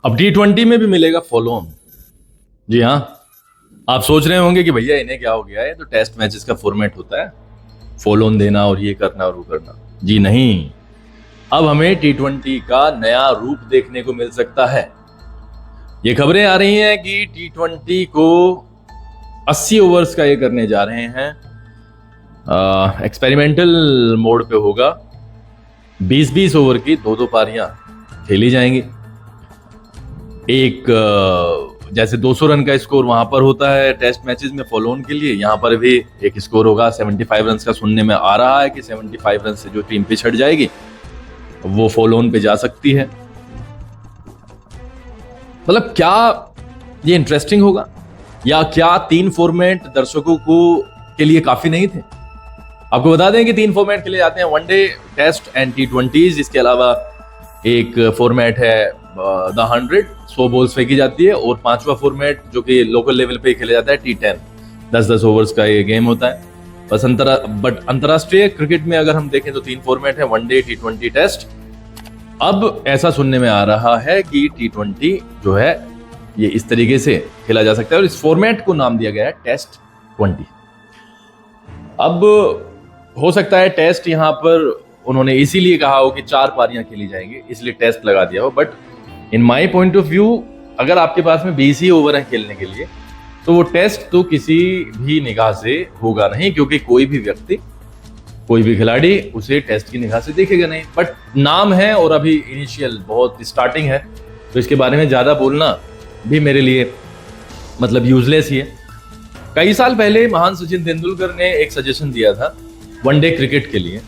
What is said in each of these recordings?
अब T20 में भी मिलेगा फॉलो ऑन। जी हाँ, आप सोच रहे होंगे कि भैया इन्हें क्या हो गया है, तो टेस्ट मैचेस का फॉर्मेट होता है फॉलो ऑन देना और ये करना और वो करना। जी नहीं, अब हमें T20 का नया रूप देखने को मिल सकता है। ये खबरें आ रही हैं कि T20 को 80 ओवर्स का ये करने जा रहे हैं। एक्सपेरिमेंटल मोड पे होगा। 20-20 ओवर की दो पारियां खेली जाएंगी। एक जैसे 200 रन का स्कोर वहां पर होता है टेस्ट मैचेस में फॉलो ऑन के लिए, यहां पर भी एक स्कोर होगा 75 रन का। सुनने में आ रहा है कि 75 रन से जो टीम पिछड़ जाएगी वो फॉलो ऑन पे जा सकती है। मतलब क्या ये इंटरेस्टिंग होगा, या क्या 3 फॉर्मेट दर्शकों को के लिए काफी नहीं थे? आपको बता दें कि 3 फॉर्मेट खेले जाते हैं, वनडे, टेस्ट एंड T20। इसके अलावा एक फॉर्मेट है द 100 बॉल्स फेंकी जाती है, और 5वां फॉर्मेट जो कि लोकल लेवल पे खेला जाता है T10, 10-10 ओवर्स का ये गेम होता है। बस बट अंतरराष्ट्रीय क्रिकेट में अगर हम देखें तो 3 फॉर्मेट है, वनडे, T20, टेस्ट। अब ऐसा सुनने में आ रहा है कि T20 जो है ये इस तरीके से खेला जा सकता है, और इस फॉर्मेट को नाम दिया गया है टेस्ट 20। अब हो सकता है टेस्ट यहां पर उन्होंने इसीलिए कहा हो कि 4 पारियां खेली जाएंगी, इसलिए टेस्ट लगा दिया हो। But in my point of view, अगर आपके पास में 20 ही ओवर हैं खेलने के लिए, तो वो टेस्ट तो किसी भी निगाह से होगा नहीं, क्योंकि कोई भी व्यक्ति, कोई भी खिलाड़ी उसे टेस्ट की निगाह से देखेगा नहीं। बट नाम है और अभी इनिशियल बहुत स्टार्टिंग है, तो इसके बारे में ज्यादा बोलना भी मेरे लिए मतलब यूजलेस ही है। कई साल पहले महान सचिन तेंदुलकर ने एक सजेशन दिया था वनडे क्रिकेट के लिए,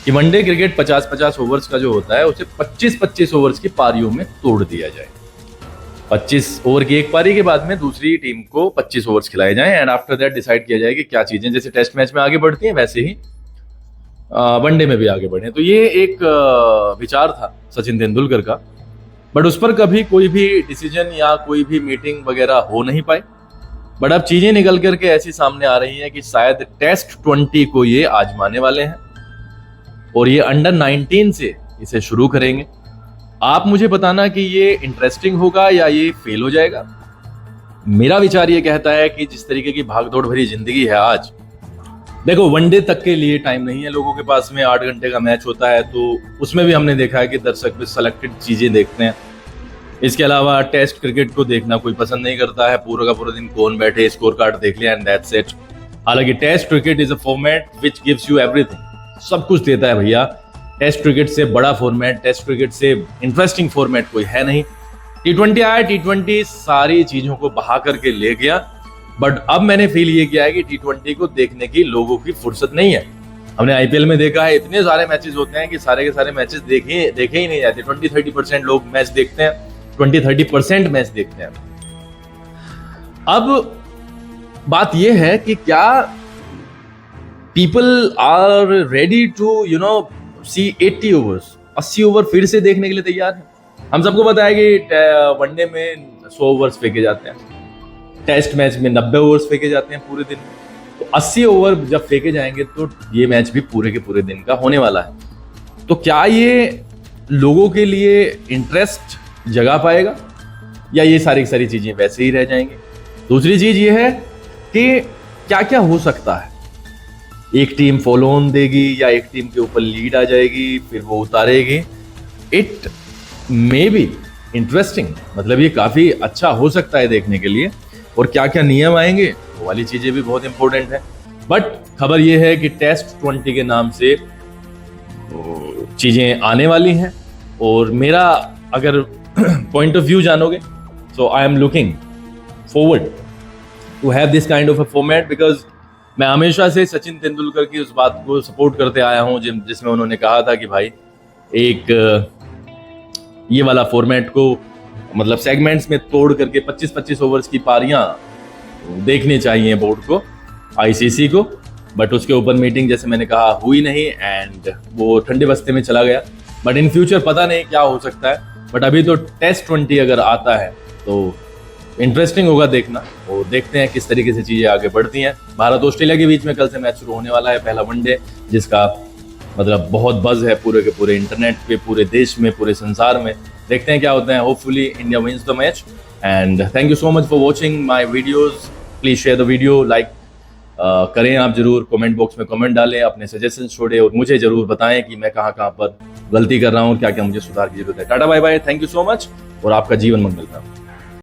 कि वनडे क्रिकेट 50-50 ओवर्स का जो होता है उसे 25-25 ओवर्स की पारियों में तोड़ दिया जाए। 25 ओवर की एक पारी के बाद में दूसरी टीम को 25 ओवर्स खिलाए जाएं, एंड आफ्टर दैट डिसाइड किया जाए कि क्या चीजें जैसे टेस्ट मैच में आगे बढ़ती हैं वैसे ही वनडे में भी आगे बढ़े। तो ये एक विचार था सचिन तेंदुलकर का, बट उस पर कभी कोई भी डिसीजन या कोई भी मीटिंग वगैरह हो नहीं पाई। बट अब चीजें निकल करके ऐसी सामने आ रही हैं कि शायद टेस्ट 20 को ये आजमाने वाले हैं, और ये अंडर 19 से इसे शुरू करेंगे। आप मुझे बताना कि ये इंटरेस्टिंग होगा या ये फेल हो जाएगा। मेरा विचार ये कहता है कि जिस तरीके की भागदौड़ भरी जिंदगी है आज, देखो वनडे तक के लिए टाइम नहीं है लोगों के पास में। 8 घंटे का मैच होता है, तो उसमें भी हमने देखा है कि दर्शक भी सेलेक्टेड चीजें देखते हैं। इसके अलावा टेस्ट क्रिकेट को देखना कोई पसंद नहीं करता है। पूरा का पूरा दिन कौन बैठे, स्कोर कार्ड देख लिया एंड दैट्स इट। हालांकि test cricket is a format which gives you everything, सब कुछ देता है भैया। टेस्ट क्रिकेट से बड़ा फॉर्मेट, टेस्ट क्रिकेट से इंटरेस्टिंग फॉर्मेट कोई है नहीं। T20 आया, T20 सारी चीजों को बहा करके ले गया। बट अब मैंने फील ये किया है कि T20 को देखने की लोगों की फुर्सत नहीं है। हमने IPL में देखा है, इतने सारे मैचेस होते हैं कि सारे के सारे मैचेस देखे ही नहीं जाते। 20-30% लोग मैच देखते हैं, 20-30% मैच देखते हैं। अब बात यह है कि क्या people are ready to see 80 overs, 80 over फिर से देखने के लिए तैयार है? हम सबको पता है कि वनडे में 100 ओवर्स फेंके जाते हैं, टेस्ट मैच में 90 ओवर्स फेंके जाते हैं पूरे दिन में। तो 80 ओवर जब फेंके जाएंगे तो ये मैच भी पूरे के पूरे दिन का होने वाला है। तो क्या ये लोगों के लिए इंटरेस्ट जगा पाएगा, या ये सारी सारी चीजें वैसे ही रह जाएंगी? दूसरी चीज ये है कि क्या क्या हो सकता है। एक टीम फॉलो ऑन देगी, या एक टीम के ऊपर लीड आ जाएगी, फिर वो उतारेगी। इट मे बी इंटरेस्टिंग, मतलब ये काफी अच्छा हो सकता है देखने के लिए। और क्या क्या नियम आएंगे वो वाली चीजें भी बहुत इंपॉर्टेंट है। बट खबर ये है कि टेस्ट 20 के नाम से चीजें आने वाली हैं, और मेरा अगर पॉइंट ऑफ व्यू जानोगे, so I am looking forward to have this kind of a format, because मैं हमेशा से सचिन तेंदुलकर की उस बात को सपोर्ट करते आया हूं जिसमें उन्होंने कहा था कि भाई एक ये वाला फॉर्मेट को मतलब सेगमेंट्स में तोड़ करके 25-25 ओवर्स की पारियां देखनी चाहिए बोर्ड को, ICC को। बट उसके ऊपर मीटिंग जैसे मैंने कहा हुई नहीं, एंड वो ठंडे बस्ते में चला गया। बट इन फ्यूचर पता नहीं क्या हो सकता है। बट अभी तो टेस्ट 20 अगर आता है तो इंटरेस्टिंग होगा देखना, और देखते हैं किस तरीके से चीजें आगे बढ़ती हैं। भारत ऑस्ट्रेलिया के बीच में कल से मैच शुरू होने वाला है, पहला वनडे, जिसका मतलब बहुत बज़ है पूरे के पूरे इंटरनेट पे, पूरे देश में, पूरे संसार में। देखते हैं क्या होता है. Hopefully India wins the match. And thank you so much for watching my videos. Please share the video, like करें आप जरूर, कमेंट बॉक्स में कमेंट डालें, अपने सजेशन छोड़ें और मुझे जरूर बताएं कि मैं कहाँ कहाँ पर गलती कर रहा हूँ और क्या क्या मुझे सुधार की जरूरत है. Tata bye bye, thank you so much और आपका जीवन मंगल का.